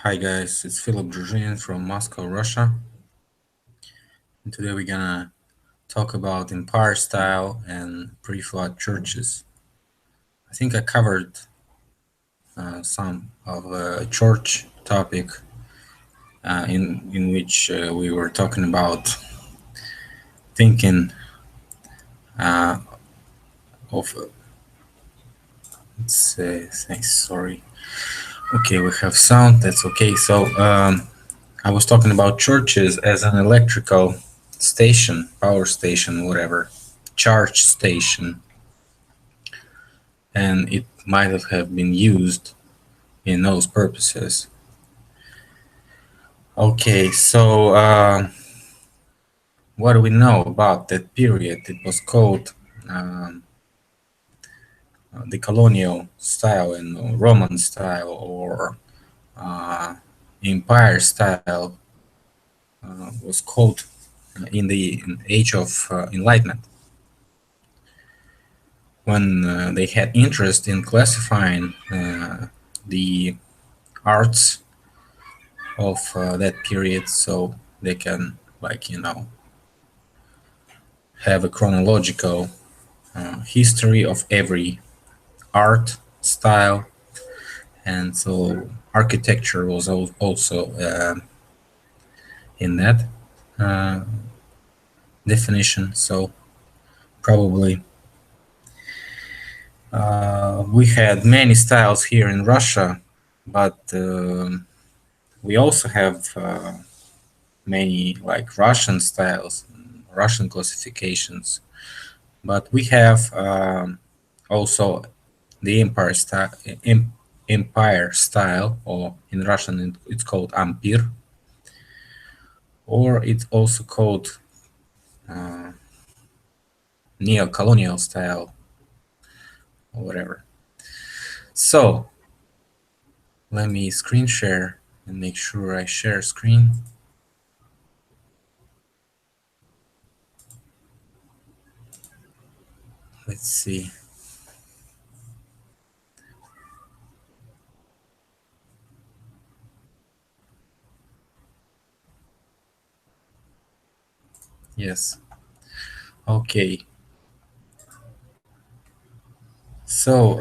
Hi guys, it's Philip Druzhin from Moscow, Russia. And today we're gonna talk about empire style and pre-flood churches. I think I covered some of a church topic in which we were talking about thinking uh, of let's say sorry. Okay, we have sound. That's okay. So I was talking about churches as an electrical station, power station, whatever, charge station, and it might have been used in those purposes. Okay, so what do we know about that period? It was called um, the colonial style and Roman style or uh, empire style was called in the age of enlightenment, when they had interest in classifying the arts of that period, so they can, like, have a chronological history of every art style. And so architecture was also in that uh, definition. So probably we had many styles here in Russia, but we also have many like Russian styles, Russian classifications. But we have also the empire style, or in Russian it's called ampir, or it's also called uh, neo-colonial style, or whatever. So let me screen share and make sure I share screen. Let's see. Yes. Okay. So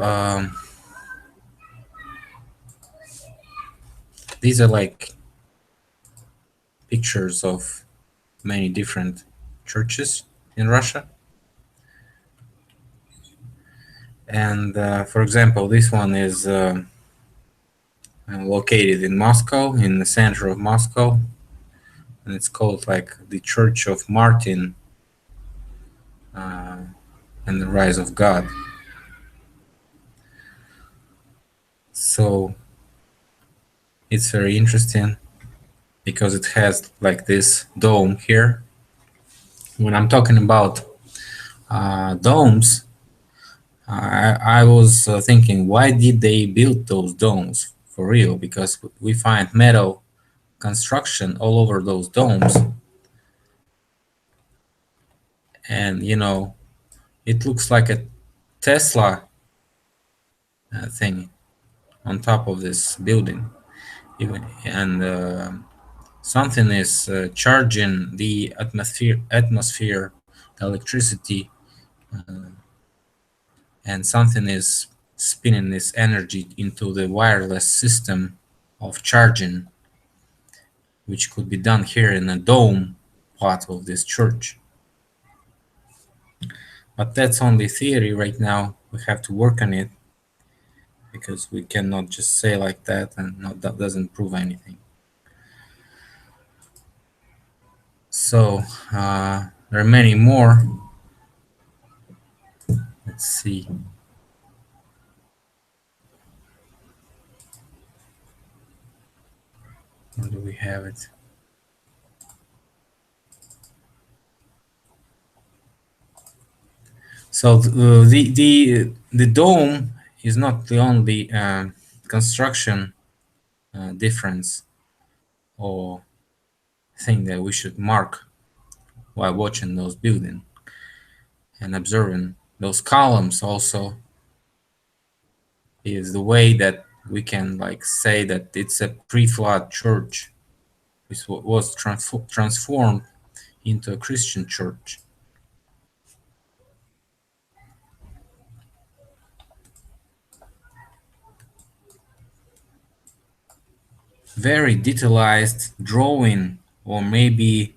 these are like pictures of many different churches in Russia. And for example, this one is located in Moscow, in the center of Moscow, and it's called like the Church of Martin uh, and the Rise of God. So it's very interesting because it has like this dome here. When I'm talking about domes, I was thinking, why did they build those domes for real? Because we find metal construction all over those domes, and it looks like a Tesla thing on top of this building. Even and something is charging the atmosphere electricity, and something is spinning this energy into the wireless system of charging, which could be done here in a dome part of this church. But that's only theory right now. We have to work on it, because we cannot just say like that, and that doesn't prove anything. So there are many more. Let's see. Where do we have it? So the dome is not the only construction difference or thing that we should mark while watching those buildings and observing those columns. Also, is the way that we can like say that it's a pre-flood church, which was transformed into a Christian church. Very detailized drawing, or maybe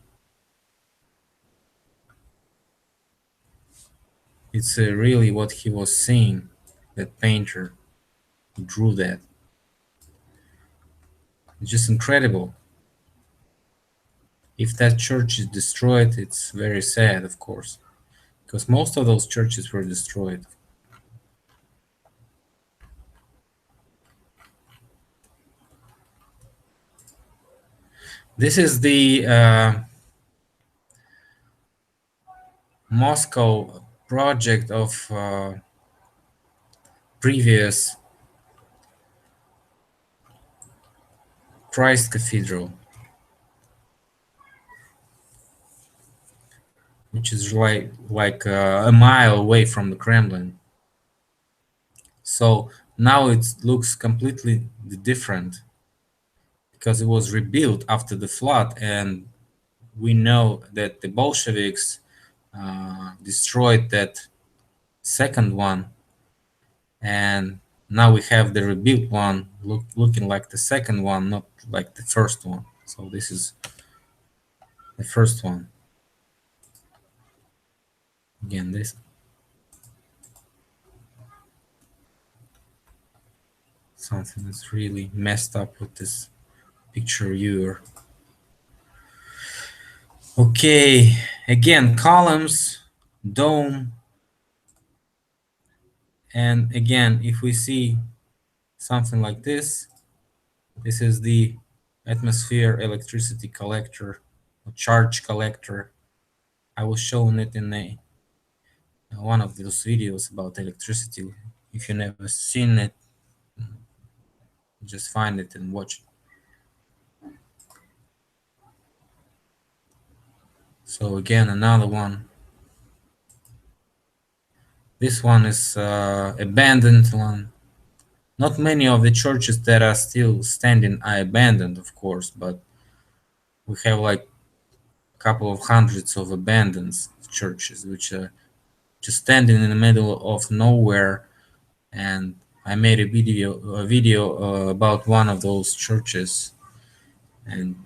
it's really what he was seeing, that painter who drew that. It's just incredible. If that church is destroyed, it's very sad, of course, because most of those churches were destroyed. This is the Moscow project of previous Christ Cathedral, which is like a mile away from the Kremlin. So now it looks completely different because it was rebuilt after the flood, and we know that the Bolsheviks destroyed that second one, and now we have the rebuilt one looking like the second one, not like the first one. So this is the first one. Again, this something that's really messed up with this picture viewer. Okay, again, columns, dome, and again, if we see something like this is the atmosphere electricity collector or charge collector. I was showing it in one of those videos about electricity. If you never seen it, just find it and watch it. So again, another one. This one is abandoned one. Not many of the churches that are still standing are abandoned, of course, but we have like a couple of hundreds of abandoned churches, which are just standing in the middle of nowhere. And I made a video about one of those churches, and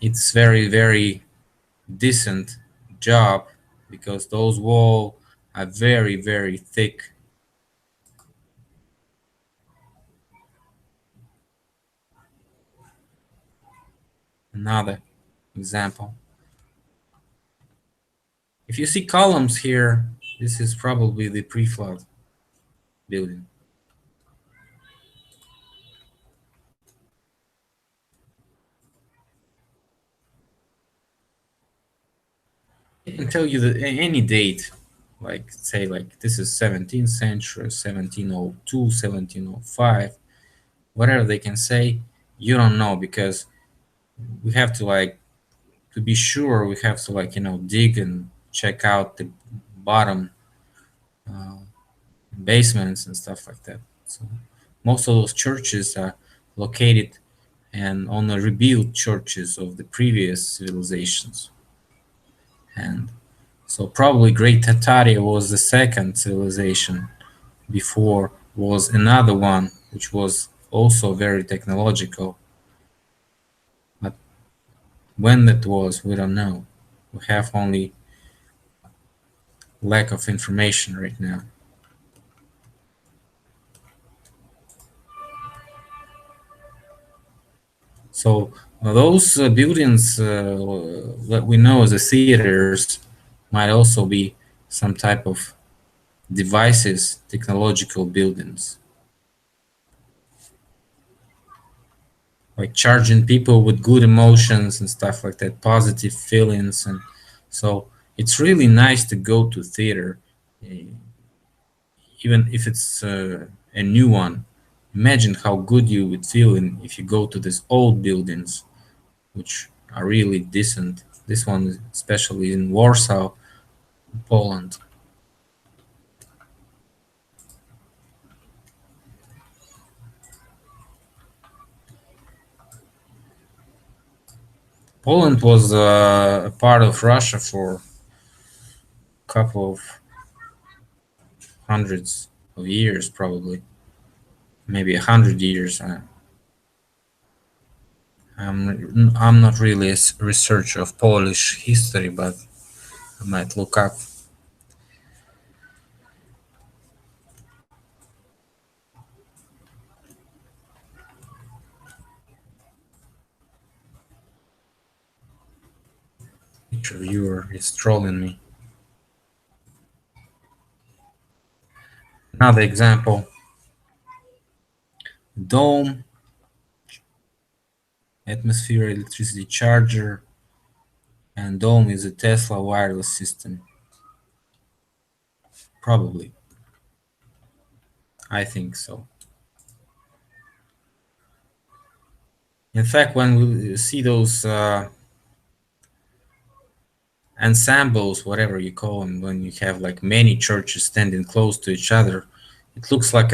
it's very decent job because those walls are very thick. Another example. If you see columns here, this is probably the pre-flood building. I can tell you that any date, like say like this is 17th century, 1702, 1705, whatever they can say, you don't know, because we have to like, to be sure, we have to like, dig and check out the bottom uh, basements and stuff like that. So most of those churches are located and on the rebuilt churches of the previous civilizations. And so probably Great Tataria was the second civilization. Before was another one which was also very technological, but when that was, we don't know. We have only lack of information right now. So those buildings that we know as the theaters might also be some type of devices, technological buildings, like charging people with good emotions and stuff like that, positive feelings. And so it's really nice to go to theater, even if it's a new one. Imagine how good you would feel if you go to these old buildings, which are really decent. This one, especially in Warsaw, Poland. Poland was a part of Russia for a couple of hundreds of years, probably, maybe 100 years. I'm not really a researcher of Polish history, but I might look up. Picture viewer is trolling me. Another example: dome, atmosphere electricity charger, and dome is a Tesla wireless system. Probably, I think so. In fact, when we see those ensembles, whatever you call them, when you have like many churches standing close to each other, it looks like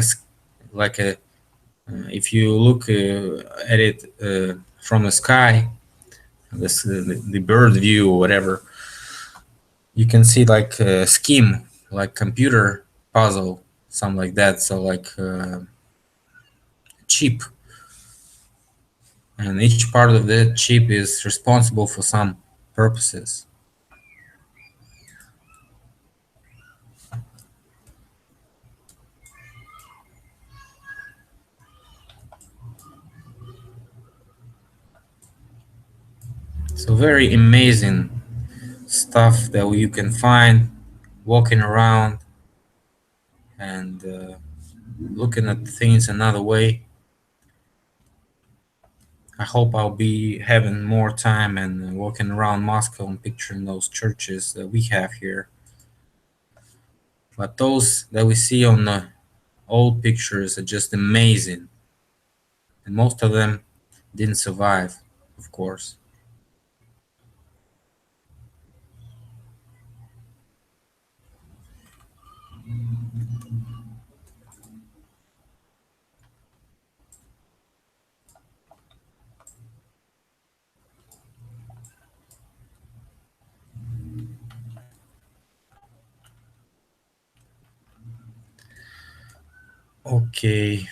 a if you look at it from the sky, the bird view or whatever, you can see like a scheme, like computer puzzle, something like that. So like chip, and each part of the chip is responsible for some purposes. So very amazing stuff that you can find walking around and looking at things another way. I hope I'll be having more time and walking around Moscow and picturing those churches that we have here. But those that we see on the old pictures are just amazing. And most of them didn't survive, of course. Okay,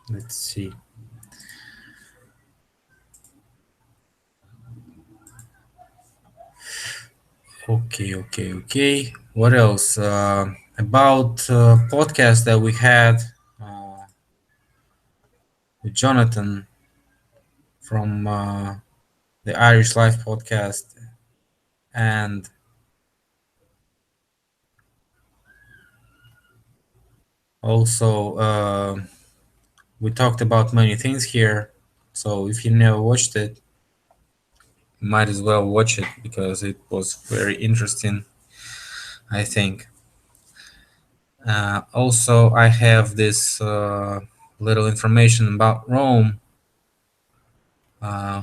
let's see. Okay. What else? About podcast that we had with Jonathan from the Irish Life podcast, and also we talked about many things here. So if you never watched it, you might as well watch it because it was very interesting, I think. Also, I have this little information about Rome, uh,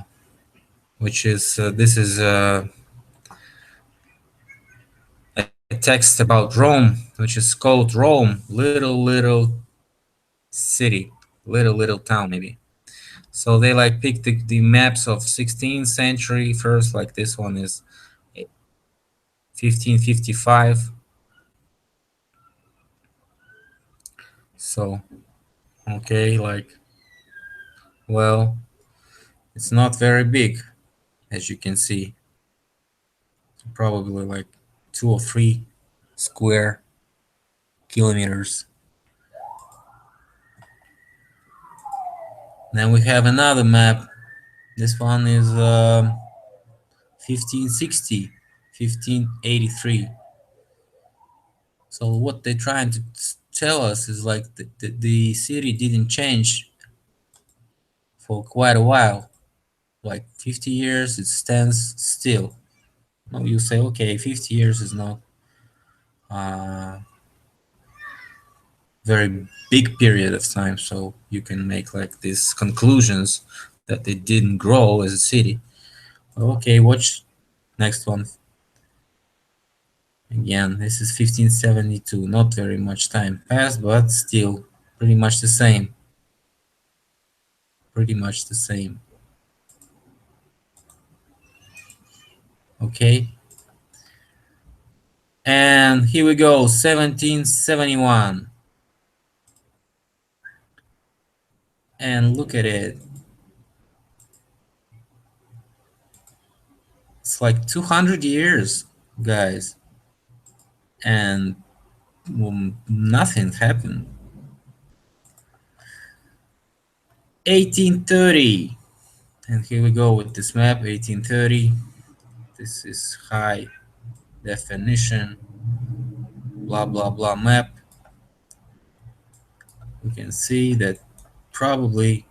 which is this is a text about Rome, which is called Rome, little city, little town, maybe. So they like pick the maps of 16th century first, like this one is 1555. So okay, like, well, it's not very big, as you can see, probably like 2 or 3 square kilometers. Then we have another map. This one is 1560, 1583. So what they're trying to tell us is like the city didn't change for quite a while. Like 50 years, it stands still. No, you say, okay, 50 years is not a very big period of time, so you can make like these conclusions that they didn't grow as a city. Okay, watch next one. Again, this is 1572. Not very much time passed, but still pretty much the same. Pretty much the same. Okay, and here we go, 1771, and look at it. It's like 200 years, guys, and nothing happened. 1830, and here we go with this map, 1830. This is high definition, blah blah blah map. We can see that probably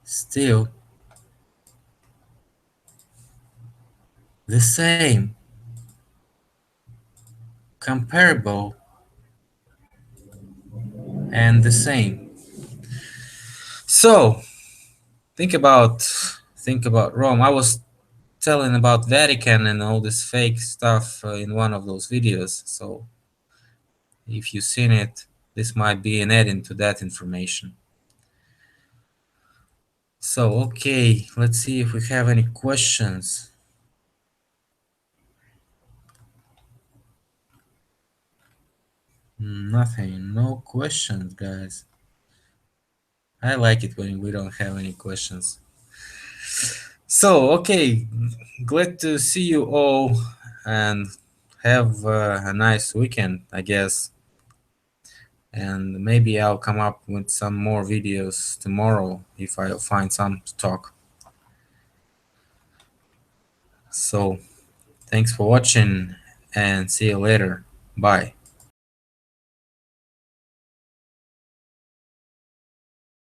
still the same, comparable, and the same. So think about Rome. I was telling about Vatican and all this fake stuff in one of those videos. So if you've seen it, this might be an add-in to that information. So okay, let's see if we have any questions. Nothing, no questions, guys. I like it when we don't have any questions. So okay, glad to see you all and have a nice weekend, I guess. And maybe I'll come up with some more videos tomorrow if I find some to talk. So thanks for watching and see you later. Bye.